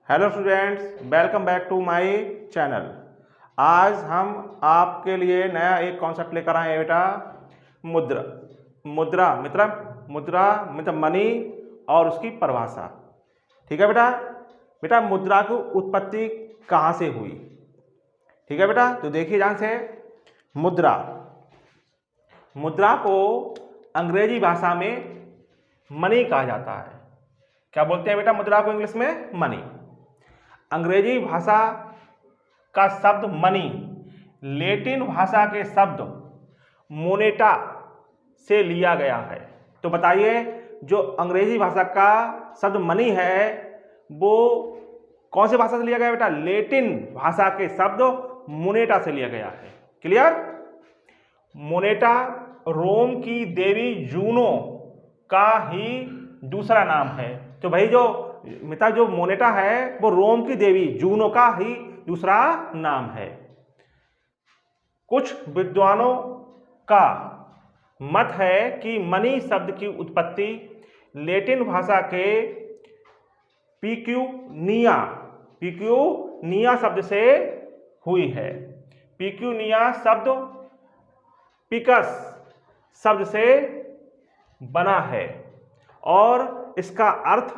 Hello students, welcome back to my channel. आज हम आपके लिए नया एक कॉन्सेप्ट लेकर आए हैं बेटा। मुद्रा मतलब मनी और उसकी परिभाषा। ठीक है बेटा। बेटा मुद्रा की उत्पत्ति कहाँ से हुई? ठीक है बेटा, तो देखिए ध्यान से। मुद्रा को अंग्रेजी भाषा में मनी कहा जाता है। क्या बोलते हैं बेटा मुद्रा को इंग्लिश में? मनी। अंग्रेजी भाषा का शब्द मनी लैटिन भाषा के शब्द मोनेटा से लिया गया है। तो बताइए, जो अंग्रेजी भाषा का शब्द मनी है वो कौन सी भाषा से लिया गया बेटा? लैटिन भाषा के शब्द मोनेटा से लिया गया है। क्लियर? मोनेटा रोम की देवी जूनो का ही दूसरा नाम है। तो भाई जो मोनेटा है वो रोम की देवी जूनो का ही दूसरा नाम है। कुछ विद्वानों का मत है कि मनी शब्द की उत्पत्ति लैटिन भाषा के पिक्यूनिया शब्द से हुई है। पिक्यूनिया शब्द पिकस शब्द से बना है और इसका अर्थ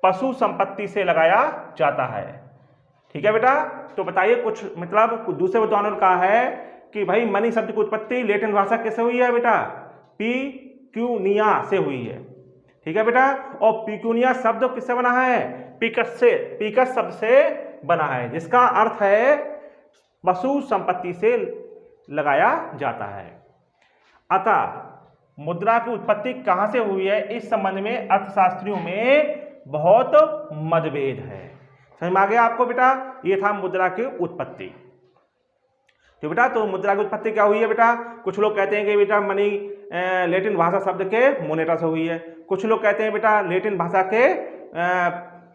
पशु संपत्ति से लगाया जाता है। ठीक है बेटा। तो बताइए, कुछ दूसरे विद्वानों ने कहा है कि भाई मनी शब्द की उत्पत्ति लैटिन भाषा कैसे हुई है बेटा? पिक्यूनिया से हुई है। ठीक है बेटा। और पिक्यूनिया शब्द किससे बना है? पिकस शब्द से बना है, जिसका अर्थ है पशु संपत्ति से लगाया जाता है। अतः मुद्रा की उत्पत्ति कहां से हुई है, इस संबंध में अर्थशास्त्रियों में बहुत मतभेद है। समझ में आ गया आपको बेटा? ये था मुद्रा की उत्पत्ति। तो बेटा, तो मुद्रा की उत्पत्ति क्या हुई है बेटा? कुछ लोग कहते हैं कि बेटा मनी लैटिन भाषा शब्द के मोनेटा से हुई है। कुछ लोग कहते हैं बेटा लैटिन भाषा के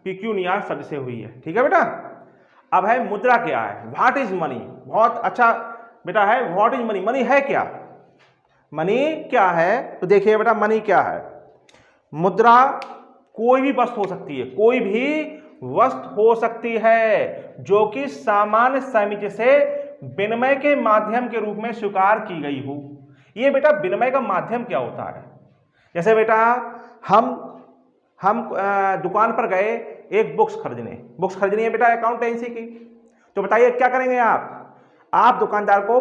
पिक्यूनिया शब्द से हुई है। ठीक है बेटा। अब है मुद्रा क्या है? What is money? बहुत अच्छा बेटा है। What is money? मनी है क्या? मनी क्या है? तो देखिए बेटा, मनी क्या है? मुद्रा कोई भी वस्तु हो सकती है, कोई भी वस्तु हो सकती है जो कि सामान्य समिति से विनिमय के माध्यम के रूप में स्वीकार की गई हो। ये बेटा विनिमय का माध्यम क्या होता है? जैसे बेटा हम दुकान पर गए एक बुक्स खरीदनी है बेटा अकाउंटेंसी की। तो बताइए क्या करेंगे आप दुकानदार को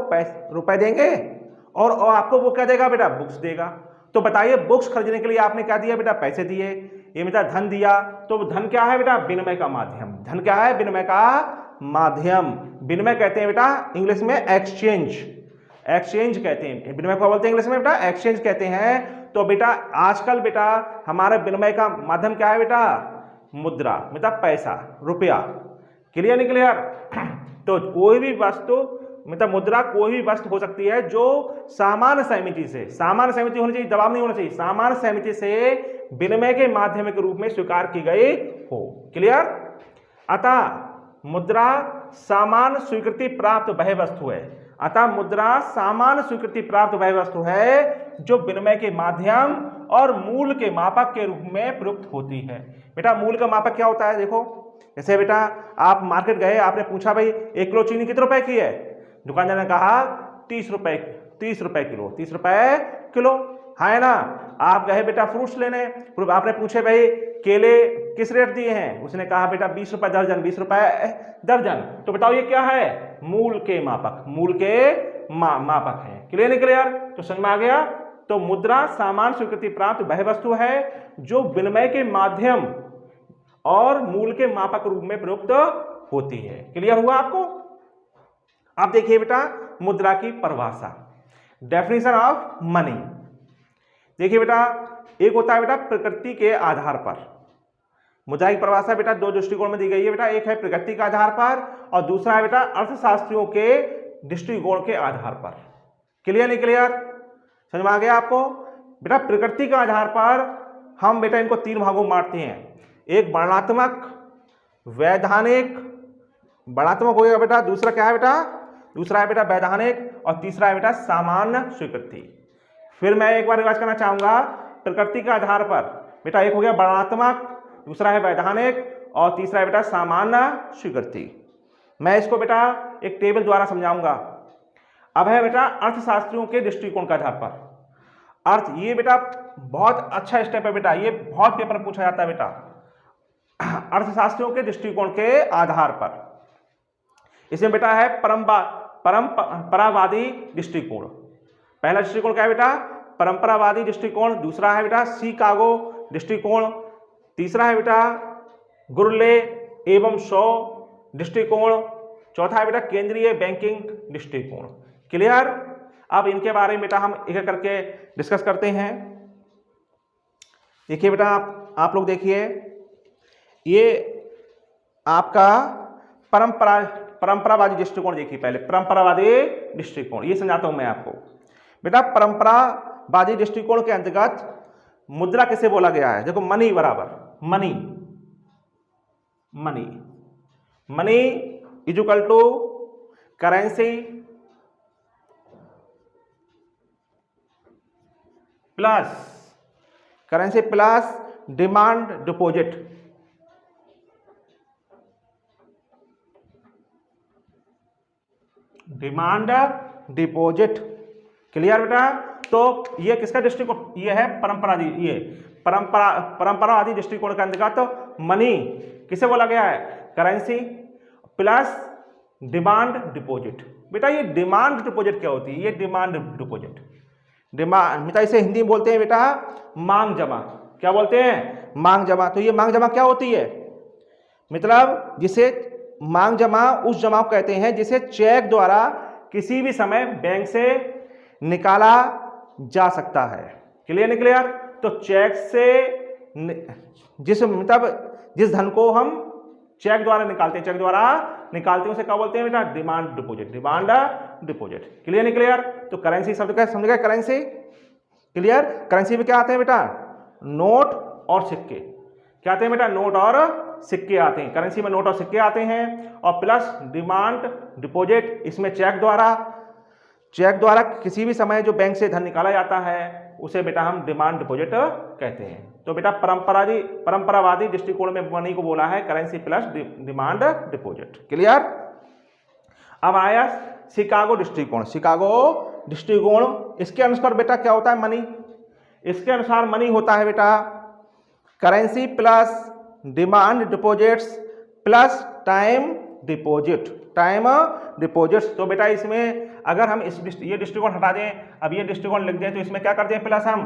रुपए देंगे और आपको वो क्या देगा बेटा? बुक्स देगा। तो बताइए, बुक्स खरीदने के लिए आपने क्या दिया बेटा? पैसे दिए। ये बेटा धन दिया। तो धन क्या है बेटा? विनिमय का माध्यम। धन क्या है? विनिमय का माध्यम। विनिमय कहते हैं बेटा इंग्लिश में एक्सचेंज कहते हैं। विनिमय को बोलते हैं इंग्लिश में बेटा एक्सचेंज कहते हैं। तो बेटा आजकल बेटा हमारे विनिमय का माध्यम क्या है बेटा? मुद्रा, मतलब पैसा, रुपया। क्लियर नहीं क्लियर? तो कोई भी वस्तु मुद्रा कोई भी वस्तु हो सकती है जो सामान्य सहमति होनी चाहिए, दबाव नहीं होना चाहिए। सामान्य सहमति से विनिमय के माध्यम के रूप में स्वीकार की गई हो। क्लियर? अतः मुद्रा सामान्य स्वीकृति प्राप्त वह वस्तु है जो विनिमय के माध्यम और मूल के मापक के रूप में प्रयुक्त होती है। बेटा मूल का मापक क्या होता है? देखो, जैसे बेटा आप मार्केट गए, आपने पूछा भाई 1 किलो चीनी कितने रुपए की है? दुकानदार ने कहा 30 रुपए किलो। हाँ है ना? आप गए बेटा फ्रूट्स लेने, आपने पूछे भाई केले किस रेट दिए हैं? उसने कहा बेटा 20 रुपए दर्जन। तो बताओ ये क्या है? मूल के मापक है। क्लियर नहीं क्लियर? तो समझ में आ गया? तो मुद्रा सामान्य स्वीकृति प्राप्त वह वस्तु है जो विनिमय के माध्यम और मूल के मापक रूप में प्रयुक्त होती है। क्लियर हुआ आपको? अब देखिए बेटा मुद्रा की परिभाषा, डेफिनेशन ऑफ मनी। देखिए बेटा, एक होता है बेटा प्रकृति के आधार पर। मुद्रा की परिभाषा बेटा 2 दृष्टिकोण में दी गई है बेटा। एक है प्रकृति के आधार पर और दूसरा है बेटा अर्थशास्त्रियों के दृष्टिकोण के आधार पर। क्लियर नहीं क्लियर? समझ में आ गया आपको? बेटा प्रकृति के आधार पर हम बेटा इनको 3 भागों में बांटते हैं। एक वर्णनात्मक, वैधानिक, वर्णनात्मक हो गया बेटा। दूसरा क्या है बेटा? दूसरा है बेटा वैधानिक और तीसरा है बेटा सामान्य स्वीकृति। फिर मैं एक बार रिवाइज करना चाहूंगा। प्रकृति के आधार पर बेटा एक हो गया वर्णनात्मक, दूसरा है वैधानिक और तीसरा है बेटा सामान्य स्वीकृति। मैं इसको बेटा एक टेबल द्वारा समझाऊंगा। अब है बेटा अर्थशास्त्रियों के दृष्टिकोण के आधार पर अर्थ, ये बेटा बहुत अच्छा स्टेप है बेटा, ये बहुत पेपर में पूछा जाता है बेटा। अर्थशास्त्रियों के दृष्टिकोण के आधार पर इसमें बेटा है परंपरावादी दृष्टिकोण। पहला दृष्टिकोण क्या है बेटा? परंपरावादी दृष्टिकोण। दूसरा है बेटा शिकागो दृष्टिकोण। तीसरा है बेटा गुर्ले एवं शॉ दृष्टिकोण। चौथा है बेटा केंद्रीय बैंकिंग दृष्टिकोण। क्लियर? अब इनके बारे में बेटा हम एक एक करके डिस्कस करते हैं। देखिए बेटा आप लोग देखिए, ये आपका परंपरावादी दृष्टिकोण देखिए। पहले परंपरावादी दृष्टिकोण ये समझाता हूं मैं आपको बेटा। परंपरावादी दृष्टिकोण के अंतर्गत मुद्रा किसे बोला गया है? देखो मनी बराबर money, money money is equal to currency plus demand deposit. Demand deposit. Clear बेटा? तो ये किसका दृष्टिकोण? ये है परंपरावादी, ये परंपरावादी दृष्टिकोण के अंतर्गत तो मनी किसे बोला गया है? Currency plus demand deposit. बेटा ये डिमांड डिपॉजिट क्या होती है? ये डिमांड डिपॉजिट, डिमांड बेटा इसे हिंदी में बोलते हैं बेटा मांग जमा। क्या बोलते हैं? मांग जमा। तो ये मांग जमा क्या होती है? मतलब जिसे मांग जमा उस जमा को कहते हैं जिसे चेक द्वारा किसी भी समय बैंक से निकाला जा सकता है। क्लियर नहीं क्लियर? तो चेक से जिस धन को हम चेक द्वारा निकालते हैं उसे क्या बोलते हैं बेटा? Demand deposit, demand deposit. Clear नहीं क्लियर? तो करेंसी शब्द का समझ गए? करेंसी। क्लियर? करेंसी में क्या आते हैं बेटा? नोट और सिक्के। क्या आते हैं बेटा? नोट और सिक्के आते हैं। करेंसी में नोट और सिक्के आते हैं। और प्लस डिमांड डिपॉजिट, इसमें चेक द्वारा किसी भी समय जो बैंक से धन निकाला जाता है उसे बेटा हम डिमांड डिपॉजिट कहते हैं। तो बेटा परंपरावादी दृष्टिकोण में मनी को बोला है currency plus demand deposit. Clear? अब आया शिकागो दृष्टिकोण। शिकागो दृष्टिकोण इसके अनुसार बेटा क्या होता है? मनी। इसके अनुसार मनी होता है बेटा currency plus demand deposits plus time deposit, time deposits. तो बेटा इसमें अगर हम ये दृष्टिकोण हटा दें, अब ये दृष्टिकोण लिख दें, तो इसमें क्या करते हैं? प्लस हम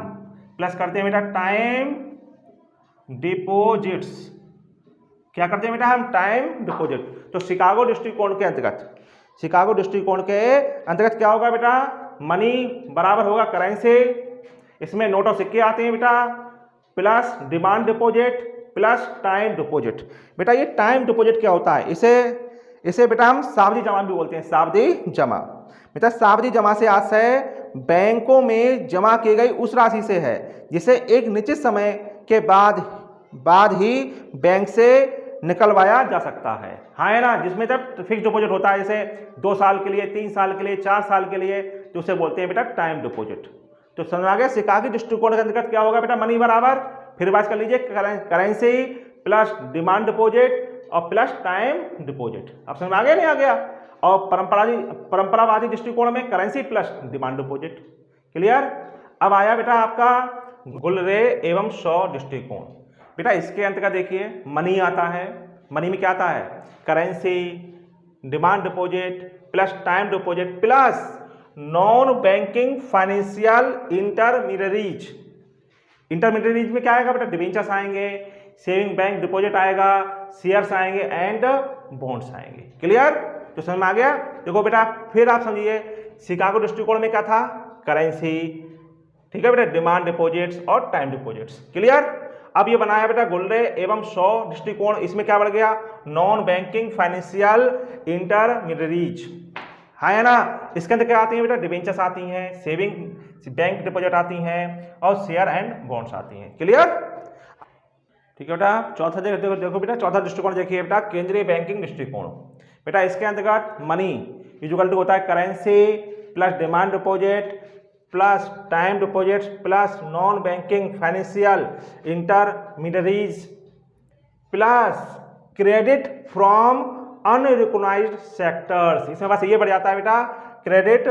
प्लस करते हैं बेटा टाइम डिपॉजिट्स। क्या करते हैं बेटा हम? Time deposit. तो शिकागो दृष्टिकोण के अंतर्गत क्या होगा बेटा? मनी बराबर होगा करेंसी, इसमें नोट और सिक्के आते हैं बेटा, plus demand deposit plus time deposit. बेटा ये टाइम डिपॉजिट क्या होता है? इसे बेटा हम सावधि जमा भी बोलते हैं। सावधि जमा बेटा, सावधि जमा से आशय बैंकों में जमा की गई उस राशि से है जिसे एक निश्चित समय के बाद ही बैंक से निकलवाया जा सकता है। हाँ है ना? जिसमें जब फिक्स डिपॉजिट होता है, जैसे 2 साल के लिए, 3 साल के लिए, 4 साल के लिए, तो उसे बोलते हैं बेटा टाइम डिपॉजिट। तो समझ आ गया? शिकागो दृष्टिकोण के अंतर्गत क्या होगा बेटा? मनी बराबर, फिर बात कर लीजिए करेंसी प्लस डिमांड डिपॉजिट और प्लस टाइम डिपॉजिट। अब समझ आ गया नहीं आ गया? और परंपरावादी दृष्टिकोण में currency plus demand deposit. Clear? अब आया बेटा आपका गुर्ले एवं शॉ दृष्टिकोण। बेटा इसके अंतर्गत देखिए मनी आता है। मनी में क्या आता है? Currency, demand deposit plus time deposit plus non banking financial intermediaries. Intermediaries में क्या आएगा बेटा? डिबेंचर्स आएंगे, सेविंग बैंक डिपॉजिट आएगा, शेयर्स आएंगे एंड बॉन्ड्स आएंगे। क्लियर? तो समझ में आ गया? देखो बेटा फिर आप समझिए, शिकागो दृष्टिकोण में क्या था? करेंसी, ठीक है बेटा, डिमांड डिपॉजिट्स और टाइम डिपॉजिट्स। क्लियर? अब ये बनाया बेटा गुर्ले एवं शॉ दृष्टिकोण। इसमें क्या बढ़ गया? Non banking financial intermediaries. हाँ है ना? इसके अंदर क्या आती हैं बेटा? डिबेंचर्स आती हैं, सेविंग बैंक डिपॉजिट आती हैं और शेयर एंड बॉन्ड्स आती हैं। क्लियर? ठीक है बेटा। चौथा देखो बेटा, चौथा दृष्टिकोण देखिए बेटा केंद्रीय बैंकिंग दृष्टिकोण। बेटा इसके अंतर्गत मनी इक्वल टू होता है currency plus demand deposit plus time deposit plus non banking financial intermediaries plus credit from unrecognised sectors. इसमें बस ये बढ़ जाता है बेटा, क्रेडिट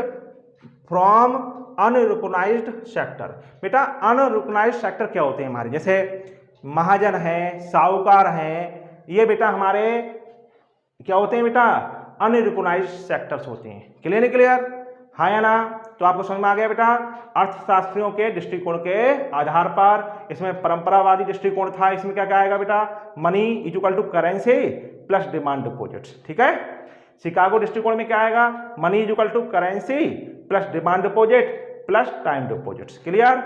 फ्रॉम अनरिकॉग्नाइज्ड सेक्टर। बेटा अनरिकॉग्नाइज्ड सेक्टर क्या होते हैं हमारे, जैसे महाजन हैं, साहूकार हैं, ये बेटा हमारे क्या होते हैं बेटा, अनरिकॉग्नाइज्ड सेक्टर्स होते हैं। क्लियर नहीं क्लियर, हाँ या ना? तो आपको समझ में आ गया बेटा। अर्थशास्त्रियों के दृष्टिकोण के आधार पर, इसमें परंपरावादी दृष्टिकोण था, इसमें क्या क्या आएगा बेटा, money is equal to currency plus demand deposits. ठीक है। शिकागो दृष्टिकोण में क्या आएगा, money is equal to currency plus demand deposit plus time deposits. Clear.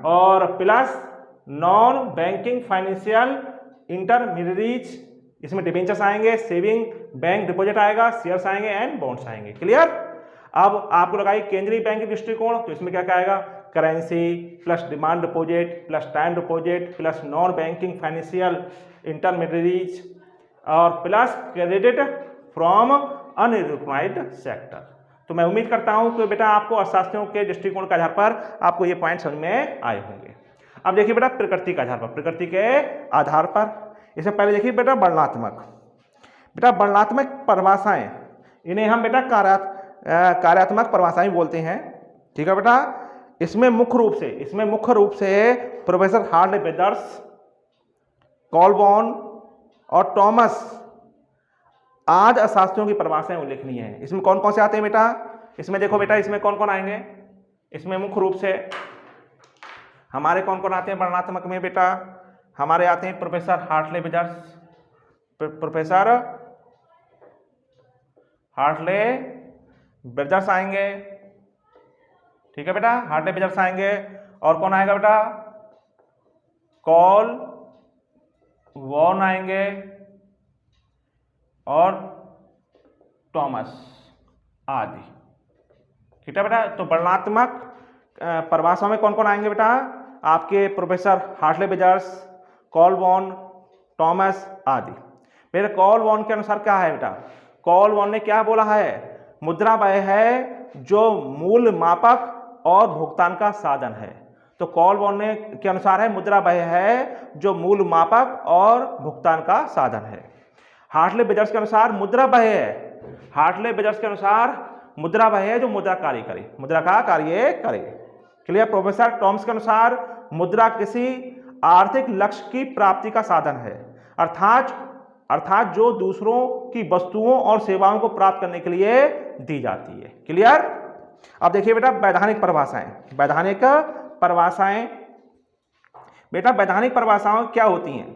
और plus non banking financial intermediaries, इसमें डिबेंचर्स आएंगे, सेविंग बैंक डिपॉजिट आएगा, शेयर्स आएंगे एंड बॉन्ड्स आएंगे। क्लियर। अब आपको लगाइए केंद्रीय बैंक की दृष्टिकोण, तो इसमें क्या क्या आएगा, currency plus demand deposit plus time deposit plus non banking financial intermediaries और plus credit from unrecognised sector. तो मैं उम्मीद करता हूं कि बेटा आपको अर्थशास्त्रियों के दृष्टिकोण के आधार पर आपको ये पॉइंट समझ में आए होंगे। अब देखिए बेटा प्रकृति के आधार पर, प्रकृति के आधार पर, इससे पहले देखिए बेटा वर्णनात्मक। बेटा वर्णनात्मक परिभाषाएं, इन्हें हम बेटा कार्यात्मक परिभाषाएं बोलते हैं। ठीक है बेटा। इसमें मुख्य रूप से प्रोफेसर हार्ले बेदर्स, कॉलबॉर्न और टॉमस आज अर्थशास्त्रियों की परिभाषाएं उल्लेखनीय है। इसमें कौन कौन से आते हैं बेटा, इसमें देखो बेटा, इसमें कौन कौन आएंगे, इसमें मुख्य रूप से हमारे कौन कौन आते हैं वर्णनात्मक में बेटा, हमारे आते हैं प्रोफेसर हार्ले बेदर्स, प्रोफेसर हार्ले बेदर्स आएंगे। ठीक है बेटा, हार्ले बेदर्स आएंगे। और कौन आएगा बेटा, कॉलबॉर्न आएंगे और टॉमस आदि। ठीक है बेटा। तो वर्णनात्मक परिभाषा में कौन कौन आएंगे बेटा, आपके प्रोफेसर हार्ले बेदर्स, कॉलबॉर्न, टॉमस आदि। मेरे कॉलबॉर्न के अनुसार क्या है बेटा, कॉलबॉर्न ने क्या बोला है, मुद्रा व्यय है जो मूल मापक और भुगतान का साधन है। तो कॉलबॉर्न ने के अनुसार है मुद्रा व्यय है जो मूल मापक और भुगतान का साधन है। हार्ले बेदर्स के अनुसार मुद्रा व्यय है, हार्ले बेदर्स के अनुसार मुद्रा व्यय है जो मुद्रा कार्य करे, मुद्रा का कार्य करे। क्लियर। प्रोफेसर टॉमस के अनुसार मुद्रा किसी आर्थिक लक्ष्य की प्राप्ति का साधन है, अर्थात जो दूसरों की वस्तुओं और सेवाओं को प्राप्त करने के लिए दी जाती है। क्लियर। अब देखिए बेटा वैधानिक परिभाषाएं, वैधानिक परिभाषाएं। बेटा वैधानिक परिभाषाएं क्या होती हैं,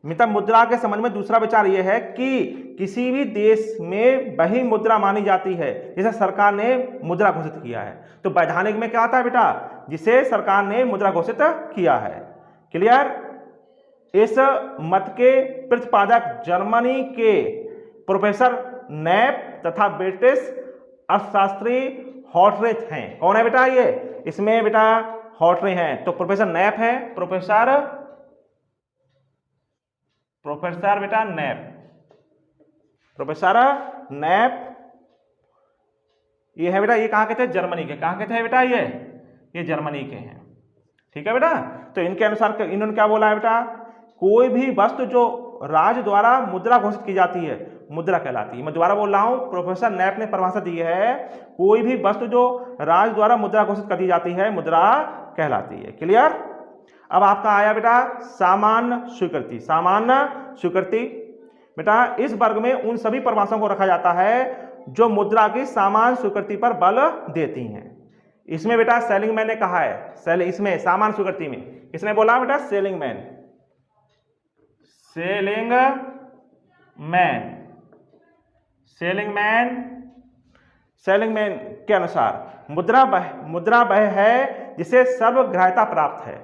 मतलब मुद्रा के संबंध में दूसरा विचार यह है कि किसी भी देश में वही मुद्रा मानी जाती है जैसे सरकार ने मुद्रा घोषित किया है। तो वैधानिक में क्या आता है बेटा, जिसे सरकार ने मुद्रा घोषित किया है। क्लियर। इस मत के प्रतिपादक जर्मनी के प्रोफेसर नैप तथा ब्रिटिश अर्थशास्त्री हॉटरेथ हैं। कौन है बेटा ये, इसमें बेटा हॉटरे हैं, तो प्रोफेसर नैप है, प्रोफेसर बेटा नैप, प्रोफेसर नैप ये है बेटा, ये कहाँ के थे, जर्मनी के। कहाँ के थे बेटा ये जर्मनी के हैं। ठीक है बेटा। तो इनके अनुसार इन्होंने क्या बोला है बेटा, कोई भी वस्तु जो राज्य द्वारा मुद्रा घोषित की जाती है मुद्रा कहलाती है। मैं दोबारा बोल रहा हूं, प्रोफेसर नैप ने परिभाषा दी है, कोई भी वस्तु जो राज्य द्वारा मुद्रा घोषित कर दी जाती है मुद्रा कहलाती है। क्लियर। अब आपका आया बेटा सामान्य स्वीकृति। सामान्य स्वीकृति बेटा इस वर्ग में उन सभी परिभाषाओं को रखा जाता है जो मुद्रा की सामान्य स्वीकृति पर बल देती हैं। इसमें बेटा सेलिंगमैन ने कहा है, इसमें सामान्य स्वीकृति में इसने बोला बेटा सेलिंगमैन के अनुसार मुद्रा वह है जिसे सर्वग्राह्यता प्राप्त है,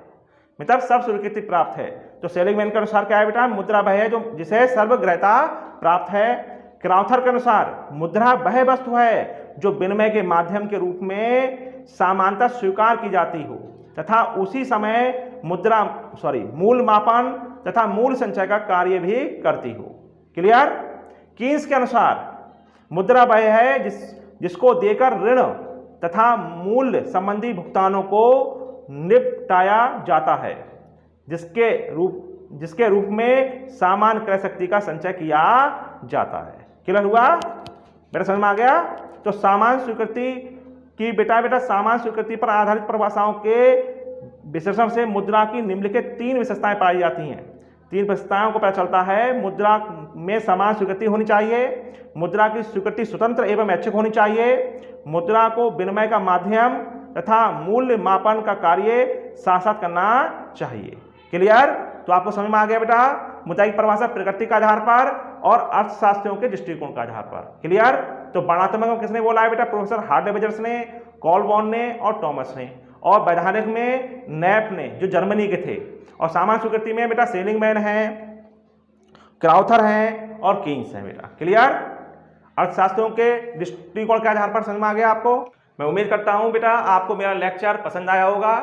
मतलब सर्व स्वीकृति प्राप्त है। तो सेलिंगमैन के अनुसार क्या है बेटा, मुद्रा वह है जो जिसे सर्वग्राह्यता प्राप्त है। क्राउथर के अनुसार मुद्रा वह वस्तु है जो विनिमय के माध्यम के रूप में सामान्यतः स्वीकार की जाती हो तथा उसी समय मूल मापन तथा मूल संचय का कार्य भी करती हो। क्लियर। कीन्स के अनुसार मुद्रा वह है जिसको देकर ऋण तथा मूल्य संबंधी भुगतानों को निपटाया जाता है, जिसके रूप जिसके रूप में सामान्य क्रय शक्ति का संचय किया जाता है। क्लियर हुआ बेटा, समझ में आ गया। तो सामान्य स्वीकृति की बेटा सामान्य स्वीकृति पर आधारित परिभाषाओं के विश्लेषण से मुद्रा की निम्नलिखित 3 विशेषताएं पाई जाती हैं। 3 विशेषताओं को पता चलता है। मुद्रा में समान स्वीकृति होनी चाहिए, मुद्रा की स्वीकृति स्वतंत्र एवं ऐच्छिक होनी चाहिए, मुद्रा को विनिमय का माध्यम तथा मूल्य मापन का कार्य साथ साथ करना चाहिए। क्लियर। तो आपको समझ में आ गया बेटा, मुद्रा की परिभाषा प्रकृति के आधार पर और अर्थशास्त्रियों के दृष्टिकोण के आधार पर। क्लियर। तो वर्णात्मक में किसने बोला है बेटा? प्रोफेसर हार्ले बेजर्स ने, कॉलबॉर्न ने और टॉमस ने। और वैधानिक में नैप ने, जो जर्मनी के थे। और सामान्य स्वीकृति में बेटा सेलिंगमैन है, क्राउथर हैं और कीन्स हैं बेटा। क्लियर। अर्थशास्त्रियों के दृष्टिकोण के आधार पर समझ में आ गया आपको। मैं उम्मीद करता हूं बेटा आपको मेरा लेक्चर पसंद आया होगा।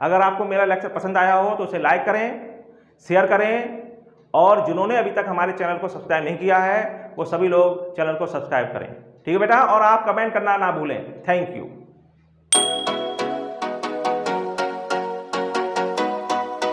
अगर आपको मेरा लेक्चर पसंद आया हो तो उसे लाइक करें, शेयर करें, और जिन्होंने अभी तक हमारे चैनल को सब्सक्राइब नहीं किया है वो सभी लोग चैनल को सब्सक्राइब करें। ठीक है बेटा। और आप कमेंट करना ना भूलें। Thank you.